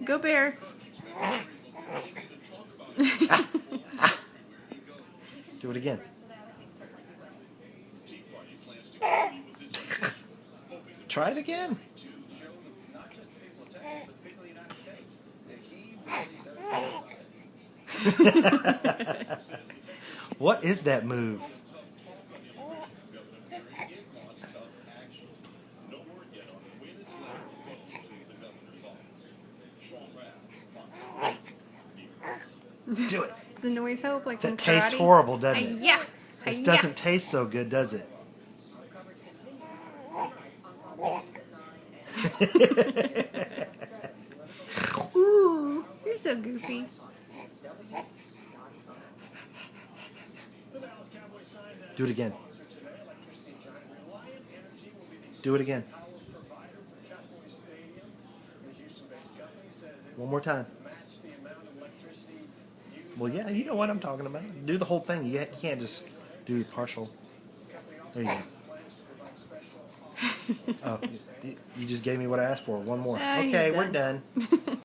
Go bear. Do it again. Try it again. What is that move? Do it. It's the noise hope like in That tastes karate. horrible, doesn't it? Yeah. It doesn't taste so good, does it? Ooh, you're so goofy. Do it again. Do it again. One more time. Well, yeah, you know what I'm talking about. Do the whole thing. You can't just do partial. There you go. Oh, you just gave me what I asked for. One more. He's Okay, we're done. done.